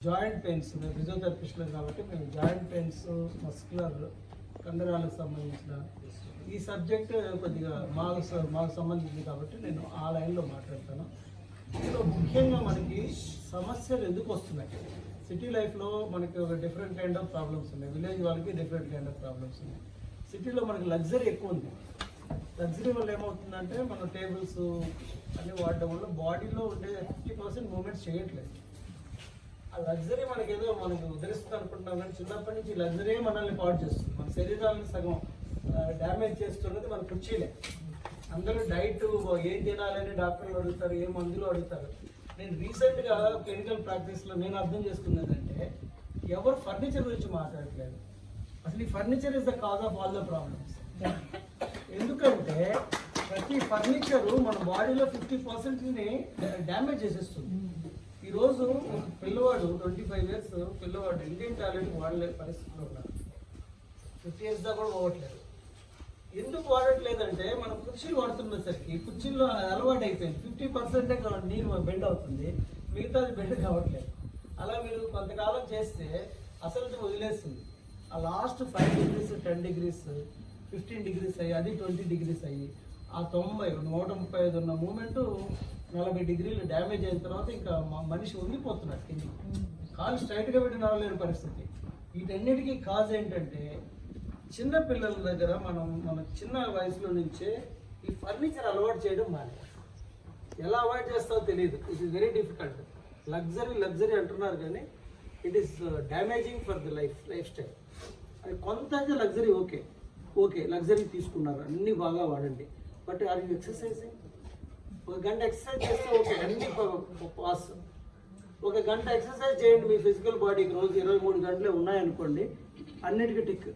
Joint pains మేము ఫిజియోథెరపిస్టులు కాబట్టి మేము జాయింట్ పెయిన్స్ మస్కులర్ కండరాలకు సంబంధించిన ఈ సబ్జెక్ట్ కొద్దిగా మాకు సంబంధించింది కాబట్టి నేను ఆ లైన్లో మాట్లాడతాను. ఇందులో ముఖ్యంగా మనకి సమస్యలు ఎందుకు వస్తున్నాయి, సిటీ లైఫ్లో మనకి ఒక డిఫరెంట్ కైండ్ ఆఫ్ ప్రాబ్లమ్స్ ఉన్నాయి, విలేజ్ వాళ్ళకి డిఫరెంట్ కైండ్ ఆఫ్ ప్రాబ్లమ్స్ ఉన్నాయి. సిటీలో మనకి లగ్జరీ ఎక్కువ ఉంది. లగ్జరీ వల్ల ఏమవుతుందంటే మనం టేబుల్స్ అన్నీ వాడడం వల్ల బాడీలో ఉండే 50% మూమెంట్స్ చేయట్లేదు. ఆ లగ్జరీ మనకి ఏదో మనకు ఉద్ధరిస్తుంది అనుకుంటున్నాం, కానీ చిన్నప్పటి నుంచి లగ్జరీ మనల్ని పాడు చేస్తుంది, మన శరీరాన్ని సగం డ్యామేజ్ చేస్తున్నది మన కుర్చీలే. అందరూ డైట్ ఏం తినాలని డాక్టర్లు అడుగుతారు, ఏ మందులు అడుగుతారు. నేను రీసెంట్గా క్లినికల్ ప్రాక్టీస్లో నేను అర్థం చేసుకున్నదంటే ఎవరు ఫర్నిచర్ గురించి మాట్లాడట్లేదు. అసలు ఈ furniture is the cause of all the problems. ఎందుకంటే ప్రతి ఫర్నిచరు మన బాడీలో 50%ని డ్యామేజ్ చేసేస్తుంది. ఈరోజు పిల్లవాడు 25 years పిల్లవాడు ఇండియన్ టాయిలెట్ వాడలే పరిస్థితిలో ఉన్నారు. 50 years దాకా కూడా పోవట్లేదు. ఎందుకు వాడట్లేదంటే మనం కుర్చీలు వాడుతున్నసరికి కుర్చీల్లో అలవాటు అయిపోయింది. 50% నీరు బెండ్ అవుతుంది, మిగతాది బెండ్ కావట్లేదు. అలా మీరు కొంతకాలం చేస్తే అసలు వదిలేస్తుంది. ఆ లాస్ట్ 5 degrees 10 degrees 15 degrees అయ్యి అది 20 degrees అయ్యి ఆ 135 ఉన్న మూమెంట్ 40 degrees డ్యామేజ్ అయిన తర్వాత ఇంకా మనిషి ఉండిపోతున్నాడు కింద, కాలు స్ట్రైట్గా పెట్టి నడవలేని పరిస్థితి. వీటన్నిటికీ కాజ్ ఏంటంటే చిన్న పిల్లల దగ్గర మన చిన్న వయసులో నుంచే ఈ ఫర్నిచర్ అలవాటు చేయడం మానేది. ఎలా అవాయిడ్ చేస్తావో తెలియదు. It is very difficult. Luxury అంటున్నారు కానీ it is damaging for the life style. అది కొంత లగ్జరీ ఓకే లగ్జరీ తీసుకున్నారు, అన్నీ బాగా వాడండి. But are you exercising? 1 గంట ఎక్సర్సైజ్ చేస్తే ఓకే, అన్ని పాస్. 1 గంట ఎక్సర్సైజ్ చేయండి, మీ ఫిజికల్ బాడీకి రోజు 23 గంటలే ఉన్నాయనుకోండి, అన్నిటికీ టిక్,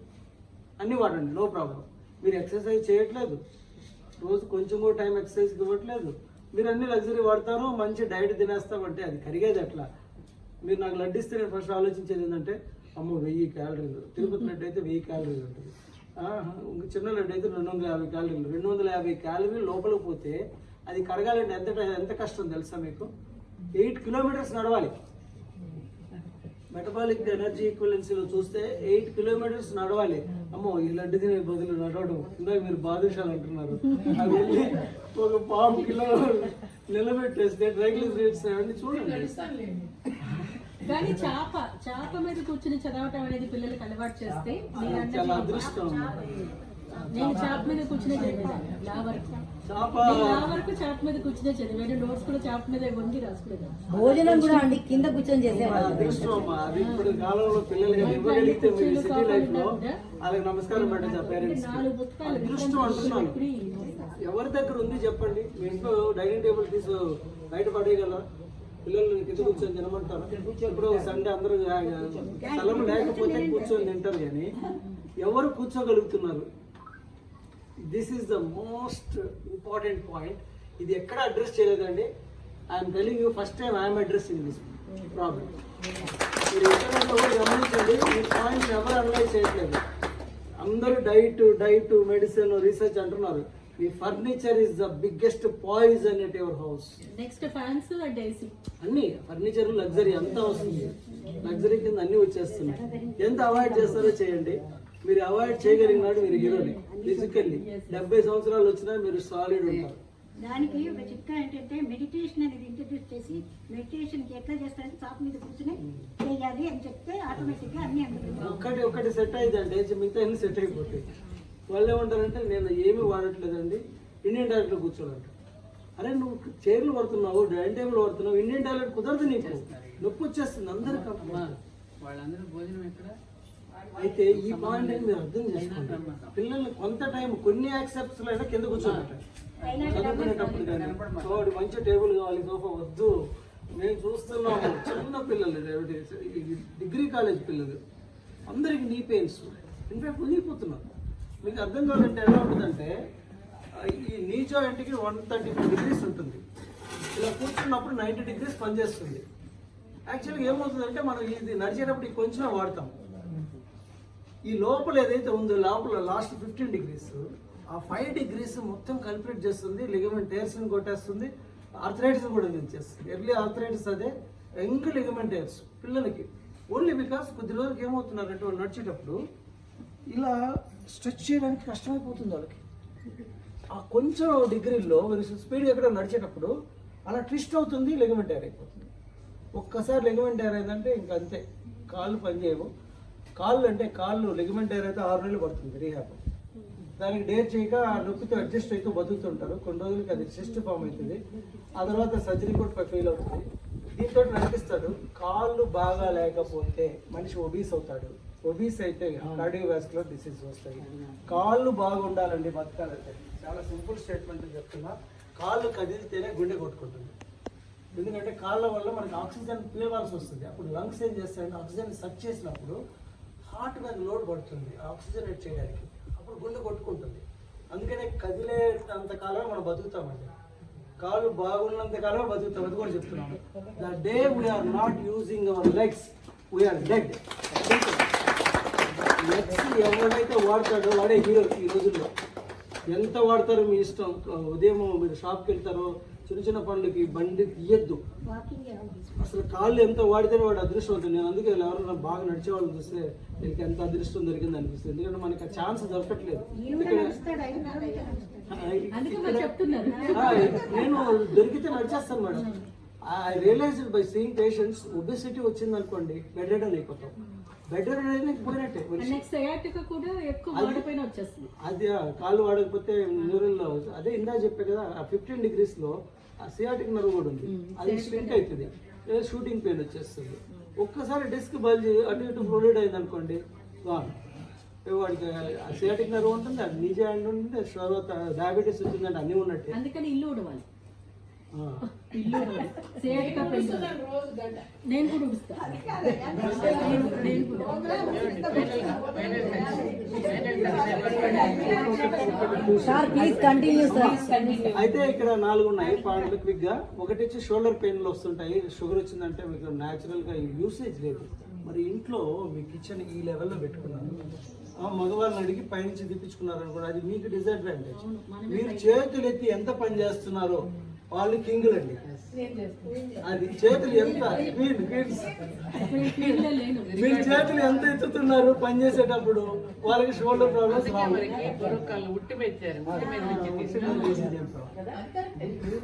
అన్నీ వాడండి, నో ప్రాబ్లం. మీరు ఎక్సర్సైజ్ చేయట్లేదు, రోజు కొంచెం కూడా టైం ఎక్సర్సైజ్కి ఇవ్వట్లేదు, మీరు అన్ని లగ్జరీ వాడతారు, మంచి డైట్ తినేస్తామంటే అది కరిగేది ఎట్లా? మీరు నాకు లడ్డు ఇస్తే నేను ఫస్ట్ ఆలోచించేది ఏంటంటే అమ్మో 1000 calories, తిరుపతి లడ్డు అయితే 1000 calories ఉంటుంది, చిన్న లడ్డు అయితే 250 calories. 250 calories లోపలికి పోతే అది కరగాలంటే ఎంత కష్టం తెలుసా మీకు? 8 kilometers నడవాలి. మెటబాలిక్ ఎనర్జీ ఈక్వలెన్సీలో చూస్తే 8 kilometers నడవాలి. అమ్మో ఈ లడ్డు తినే బదులు నడవడం, ఇందాక మీరు బాదుషాలు అంటున్నారు, అది వెళ్ళి 1 పావు కిలో నిలబెట్టేస్తే ట్రైగ్లిసరైడ్స్ అవన్నీ చూడండి. కానీ చాప మీద కూర్చుని చదవటం అనేది పిల్లలకి అలవాటు చేస్తే చాలా అదృష్టం. నేను చాప మీద కూర్చునే చదివాను, లా వరకు చాప మీద కూర్చునే చదివాను. నోట్స్ కూడా చాప మీద వంగి రాసుకునేది. భోజనం కూడా అండి కింద కూర్చొని చేసేవాళ్ళు. అదృష్టం అమ్మా. అది ఇప్పుడు కాలంలో పిల్లలకి ఇవ్వగలిగితే మీరు సిటీ లైఫ్ లో వాళ్ళకి నమస్కారం పెట్టండి. పేరెంట్స్ అదృష్టం అంటున్నాను. ఎవరి దగ్గర ఉంది చెప్పండి? మీ ఇంట్లో డైనింగ్ టేబుల్ తీసు బయట పడేయగలరా? పిల్లలు కింద కూర్చొని తినమంటారు. ఇప్పుడు సండే అందరూ స్థలం లేకపోతే కూర్చొని తింటారు, కానీ ఎవరు కూర్చోగలుగుతున్నారు? This is the most important point. ఇది ఎక్కడ అడ్రస్ చేయలేదండి. I'm telling you, first time I'm addressing this problem. మీరు ఎక్కడంలో కూడా గమనించండి, ఈ పాయింట్ ఎవరు అనలైజ్ చేయట్లేదు. అందరూ డైట్ మెడిసిన్ రీసెర్చ్ అంటున్నారు. ఈ furniture is the biggest poison at your house. Next fans and AC, అన్ని ఫర్నిచర్ లగ్జరీ అంతా వస్తుంది. లగ్జరీ కింద అన్ని వచ్చేస్తున్నాయి. ఎంత అవాయిడ్ చేస్తారో చేయండి. మీరు అవాయిడ్ చేయగలిగినాడు మీరు హీరోని. ఫిజికల్లీ 70 సంవత్సరాలు వచ్చినా మీరు సాలిడ్ ఉంటారు. దానికి ఒక చిట్కా ఏంటంటే మెడిటేషన్ అనేది ఇంట్రడ్యూస్ చేసి, మెడిటేషన్కి ఎట్లా చేస్తారంటే చాప మీద కూర్చొని చేయాలి అని చెప్తే ఆటోమేటిక్గా అన్ని అందుతుంది. ఒకటి సెట్ అయిందంటే మిగతా అన్ని సెట్ అయిపోతాయి. వాళ్ళు ఏమంటారంటే నేను ఏమీ వాడట్లేదండి, ఇండియన్ టాయిలెట్లో కూర్చోవాలంట. అరే నువ్వు చైర్లు పడుతున్నావు, డైనింగ్ టేబుల్ పడుతున్నావు, ఇండియన్ టాయిలెట్ కుదరదు, నీకు నొప్పి వచ్చేస్తుంది అందరికీ. వాళ్ళందరూ భోజనం ఎక్కడ? అయితే ఈ పాయింట్ మీరు అర్థం చేసుకుంటారు. పిల్లల్ని కొంత టైం కొన్ని యాక్సెప్ట్స్ లో అయినా కింద కూర్చోబెట్టాలి చదువుకునేటప్పుడు. కానీ వాడు మంచి టేబుల్ కావాలి, సోఫా వద్దు. మేము చూస్తున్నాము చిన్న పిల్లలు, డిగ్రీ కాలేజ్ పిల్లలు, అందరికి నీ పెయిన్స్, ఇన్ఫాక్ట్ మునిగిపోతున్నారు. మీకు అర్థం కావాలంటే ఎలా ఉంటుందంటే, ఈ నీ జాయింట్కి 135 degrees ఉంటుంది. ఇలా కూర్చున్నప్పుడు 90 degrees పనిచేస్తుంది. యాక్చువల్గా ఏమవుతుందంటే మనం ఇది నడిచేటప్పుడు కొంచెం వాడతాం. ఈ లోపల ఏదైతే ఉందో లోపల లాస్ట్ 15 degrees, ఆ 5 degrees మొత్తం కల్పిలేట్ చేస్తుంది, లిగమెంట్ టైర్స్ని కొట్టేస్తుంది, ఆర్థరైటిస్ కూడా చేస్తుంది. ఎర్లీ ఆర్థరైటిస్ అదే, యంగ్ లిగమెంట్ టైర్స్ పిల్లలకి ఓన్లీ బికాస్ కొద్ది రోజులకి ఏమవుతున్నారంటే వాళ్ళు నడిచేటప్పుడు ఇలా స్ట్రెచ్ చేయడానికి కష్టమైపోతుంది వాళ్ళకి. ఆ కొంచెం డిగ్రీల్లో స్పీడ్ ఎక్కడ నడిచేటప్పుడు అలా ట్విస్ట్ అవుతుంది, లెగమెంట్ టైర్ అయిపోతుంది. ఒక్కసారి లెగమెంట్ టైర్ అయిందంటే ఇంకా అంతే, కాళ్ళు పనిచేయవు. కాళ్ళు లెగమెంట్ టైర్ అయితే 6 నెలలు పడుతుంది రీహాబ్. దానికి డేర్ చేయక ఆ నొప్పితో అడ్జస్ట్ అయితే బతుకుతుంటారు. కొన్ని రోజులకి అది సిస్ట్ ఫామ్ అవుతుంది. ఆ తర్వాత సర్జరీ కూడా ఫెయిల్ అవుతుంది. దీంతో నడిపిస్తాడు. కాళ్ళు బాగా లేకపోతే మనిషి ఒబీస్ అవుతాడు. ఒబీస్ అయితే కార్డియోవాస్కులర్ డిసీజ్ వస్తాయి. కాళ్ళు బాగుండాలండి బతకాలంటే. చాలా సింపుల్ స్టేట్మెంట్ చెప్తున్నా, కాళ్ళు కదిలితేనే గుండె కొట్టుకుంటుంది. ఎందుకంటే కాళ్ళ వల్ల మనకి ఆక్సిజన్ పీలవాల్సి వస్తుంది. అప్పుడు లంగ్స్ ఏం చేస్తాయంటే ఆక్సిజన్ సక్ చేసినప్పుడు హార్ట్ మీద లోడ్ పడుతుంది ఆక్సిజనేట్ చేయడానికి, అప్పుడు గుండె కొట్టుకుంటుంది. అందుకనే కదిలేంత కాలం మనం బతుకుతామండి. కాళ్ళు బాగున్నంత కాలం బతుకుతాం. అది కూడా చెప్తున్నాము. The day we're not using our legs we're dead. Legs ఎవరైతే వాడతాడో వాడే హీరో ఈ రోజుల్లో. ఎంత వాడతారో మీ ఇష్టం. ఉదయం మీరు షాప్కి వెళ్తారో చిన్న చిన్న పనులకి బండి తీయద్దు. అసలు కాళ్ళు ఎంత వాడితేనే వాడు అదృష్టవంతుడు. నేను అందుకే ఎవరైనా బాగా నడిచే వాళ్ళు చూస్తే వీళ్ళకి ఎంత అదృష్టం దొరికింది అనిపిస్తుంది. ఎందుకంటే మనకి ఆ ఛాన్స్ దొరకట్లేదు. నేను దొరికితే నడిచేస్తాను మేడం. I realized by seeing patients obesity వచ్చింది అనుకోండి బెడ్ రిడన్ అయిపోతాం. బెడ్ రిడన్ పోయినట్టే. అది కాళ్ళు వాడకపోతే న్యూరల్లో అదే ఇందా చెప్పే కదా, ఆ 15 degrees ఆ సియాటిక్ నర్వ్ కూడా ఉంది. అది స్ట్రింక్ అవుతుంది, షూటింగ్ పెయిన్ వచ్చేస్తుంది. ఒక్కసారి డిస్క్ బల్జీ అటు ఇటు ఫ్లోరిడ్ అయింది అనుకోండి, వాడికి సియాటిక్ నర్వ్ ఉంటుంది, అది నీ జాయింట్ ఉంటుంది, తర్వాత డయాబెటీస్ వచ్చిందంటే అన్నీ ఉన్నట్టే. అందుకని ఇల్లు ఉడవాలి. నేను కూడా ఉడుస్తా. అయితే ఇక్కడ 4 ఉన్నాయి పాయింట్లు క్విక్ గా. ఒకటి వచ్చి షోల్డర్ పెయిన్లు వస్తుంటాయి. షుగర్ వచ్చిందంటే మీకు న్యాచురల్ గా యూసేజ్ లేదు. మరి ఇంట్లో మీ కిచెన్ ఈ లెవెల్లో పెట్టుకున్నారు, మగవాళ్ళని అడిగి పైనుంచి తిప్పించుకున్నారు కూడా అది మీకు డిసడ్వాంటేజ్. మీరు చేతులు ఎత్తి ఎంత పని చేస్తున్నారో వాళ్ళు కింగులు అండి. అది చేతులు ఎంత మీరు చేతులు ఎంత ఎత్తుతున్నారు పని చేసేటప్పుడు వాళ్ళకి షోల్డర్ ప్రాబ్లమ్స్ రావు.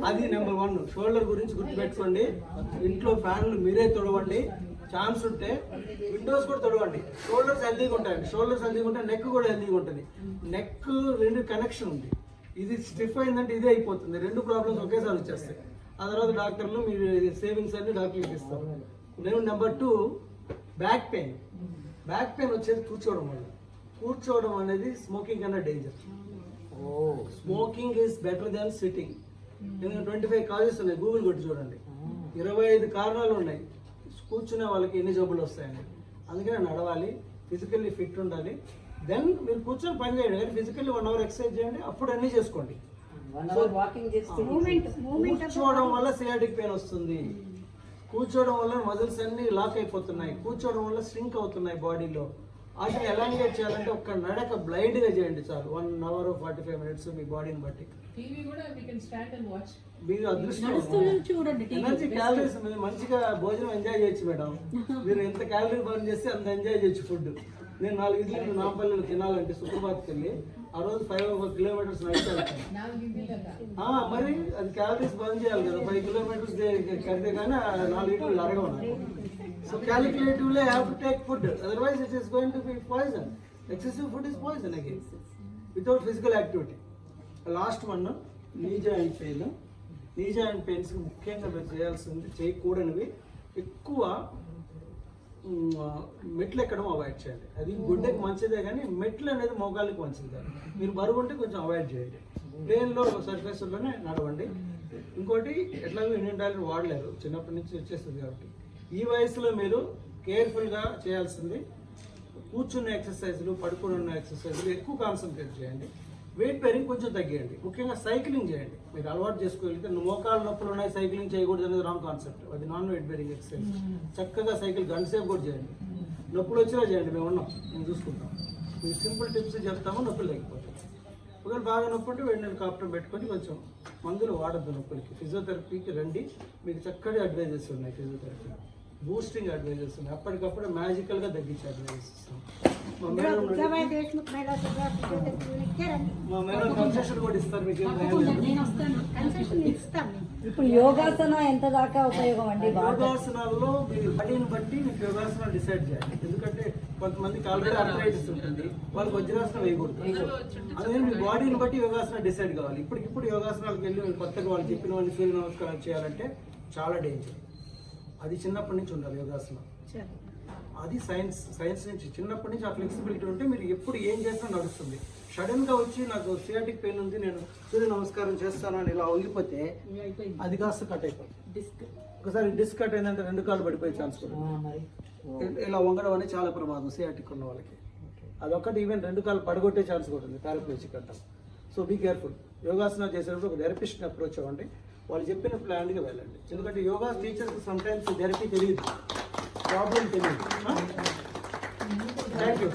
అది నెంబర్ 1. షోల్డర్ గురించి గుర్తుపెట్టుకోండి. ఇంట్లో ఫ్యాన్లు మీరే తొడవండి. ఛాన్స్ ఉంటే విండోస్ కూడా తొడవండి. షోల్డర్స్ హెల్తీగా ఉంటాయండి. షోల్డర్స్ హెల్తీగా ఉంటే నెక్ కూడా హెల్తీగా ఉంటుంది. నెక్ 2 కనెక్షన్ ఉంది. ఇది స్టిఫ్ అయిందంటే ఇదే అయిపోతుంది. 2 ప్రాబ్లమ్స్ ఒకేసారి వచ్చేస్తాయి. ఆ తర్వాత డాక్టర్లు మీరు సేవింగ్స్ అన్ని డాక్టర్లకు ఇస్తారు. Number 2 back pain. Back pain వచ్చేది కూర్చోవడం వల్ల. కూర్చోవడం అనేది స్మోకింగ్ కన్నా danger. Smoking is better than sitting. 25 causes ఉన్నాయి, గూగుల్ కొట్టి చూడండి. 25 కారణాలు ఉన్నాయి కూర్చునే వాళ్ళకి ఎన్ని జబ్బులు వస్తాయని. అందుకనే నడవాలి, ఫిజికల్లీ ఫిట్ ఉండాలి. దెన్ మీరు కూర్చొని పని చేయండి, కానీ ఫిజికల్లీ 1 hour ఎక్సర్సైజ్ చేయండి, అప్పుడు అన్నీ చేసుకోండి. కూర్చోవడం వల్ల సియాటిక్ పెయిన్ వస్తుంది. కూర్చోవడం వల్ల మజిల్స్ అన్ని లాక్ అయిపోతున్నాయి. కూర్చోవడం వల్ల స్ట్రింక్ అవుతున్నాయి బాడీలో. వాటిని ఎలాంగేట్ చేయాలంటే ఒక్క నడక బ్లైండ్ గా చేయండి చాలు. 1 hour 45 minutes మీ బాడీని బట్టి. మీరు అదృష్టం ఎనర్జీ క్యాలరీస్ మంచిగా భోజనం ఎంజాయ్ చేయొచ్చు మేడం. మీరు ఎంత క్యాలరీ బర్న్ చేస్తే అంత ఎంజాయ్ చేయొచ్చు ఫుడ్. నేను 4 ఇడ్లీలు నాంపల్లిలో తినాలంటే సుప్రభాత్కి వెళ్ళి ఆ రోజు 5 kilometers నడిచాను. మరి అది క్యాలరీస్ బర్న్ చేయాలి కదా. 5 kilometers కడితే కానీ 4 ఇడ్లీలు అరగవు. So calculatively have to take food, otherwise it is going to be poison. Excessive food is poison again without physical activity. Last 1 knee joint pain. Knee joint pains ముఖ్యంగా మీరు చేయాల్సింది, చేయకూడనివి ఎక్కువ మెట్లు ఎక్కడం అవాయిడ్ చేయండి. అది గుడ్డకి మంచిదే కానీ మెట్లు అనేది మోకాళ్ళకి మంచిది కాదు. మీరు బరువు ఉంటే కొంచెం అవాయిడ్ చేయండి. ప్లేన్లో సర్ఫేస్లోనే నడవండి. ఇంకోటి ఎట్లాగో ఇండియన్ టాయిలెట్ వాడలేరు, చిన్నప్పటి నుంచి వచ్చేస్తుంది కాబట్టి ఈ వయసులో మీరు కేర్ఫుల్గా చేయాల్సింది కూర్చున్న ఎక్సర్సైజులు, పడుకుని ఉన్న ఎక్సర్సైజులు ఎక్కువ కాన్సన్ట్రేట్ చేయండి. వెయిట్ బేరింగ్ కొంచెం తగ్గియండి. ముఖ్యంగా సైక్లింగ్ చేయండి. మీరు అలవాటు చేసుకోగలిగితే మోకాళ్ళ నొప్పులు ఉన్నాయి సైక్లింగ్ చేయకూడదు అనేది రాంగ్ కాన్సెప్ట్. అది నాన్ వెయిట్ బేరింగ్ ఎక్సర్సైజ్. చక్కగా సైకిల్ గంట సేపు కూడా చేయండి. నొప్పులు వచ్చినా చేయండి, మేము ఉన్నాం, మేము చూసుకుంటాం. మీకు సింపుల్ టిప్స్ చెప్తాము, నొప్పులు లేకపోతే. ఒకవేళ బాగా నొప్పి ఉంటే వేడి నీళ్ళు కాపురం పెట్టుకొని కొంచెం మందులు వాడద్దు నొప్పులకి. ఫిజియోథెరపీకి రండి, మీకు చక్కటి అడ్వైజెస్ ఉన్నాయి ఫిజియోథెరపీ. బూస్టింగ్ అడ్వైజర్స్ ఉన్నాయి, అప్పటికప్పుడు మ్యాజికల్గా తగ్గించే అడ్వైజర్స్ ఇస్తాం. మా ఇందులో మేడం విద్యాబాయి దేశ్ముఖ్ మహిళా ఫిజియోథెరపీ క్లినిక్కే రండి. మా మేడం కన్సెషన్ కూడా ఇస్తారు మీకు ఏం భయం తప్పకుండా లేదు. నేను వస్తాను. కన్సెషన్ ఇస్తాం మేము. ఇప్పుడు యోగాసన ఎంత దాకా ఉపయోగం అండి బాగా యోగాసనాల్లో మీరు బాడీని బట్టి మీకు యోగాసనాలు డిసైడ్ చేయాలి. ఎందుకంటే కొంతమందికి ఆల్రెడీ ఆర్థరైటిస్ ఉంటుంది, వాళ్ళకి వజ్రాసనం వేయకూడదు. అందుకని మీ బాడీని బట్టి యోగాసనం డిసైడ్ కావాలి. ఇప్పటికిప్పుడు యోగాసనాలకు వెళ్ళి మీరు కొత్తగా వాళ్ళు చెప్పిన వాళ్ళు సూర్య నమస్కారాలు చేయాలంటే చాలా డేంజర్. అది చిన్నప్పటి నుంచి ఉండాలి యోగాసనం. అది సైన్స్ నుంచి చిన్నప్పటి నుంచి ఆ ఫ్లెక్సిబిలిటీ ఉంటే మీరు ఎప్పుడు ఏం చేసినా నడుస్తుంది. సడన్గా వచ్చి నాకు సియాటిక్ పెయిన్ ఉంది, నేను సూర్య నమస్కారం చేస్తానని ఇలా వంగిపోతే అయిపోయింది. అది కాస్త కట్ అయిపోతుంది. డిస్క్ ఒకసారి డిస్క్ కట్ అయిందంటే 2 కాళ్ళు పడిపోయే ఛాన్స్ కూడా ఉంది. ఇలా వంగడం అనేది చాలా ప్రమాదం సియాటిక్ ఉన్న వాళ్ళకి. అదొకటి, ఈవెన్ 2 కాళ్ళు పడగొట్టే ఛాన్స్ కూడా ఉంది పారాప్లేజిక్ అంటాం. So be careful. యోగాసనాలు చేసేటప్పుడు ఒక థెరపిస్ట్ని అప్రోచ్ అవ్వండి, వాళ్ళు చెప్పిన ప్లాన్గా వెళ్ళండి. ఎందుకంటే యోగా టీచర్కి సమ్ టైమ్స్ థెరపీ తెలియదు, ప్రాబ్లం తెలియదు. Thank you.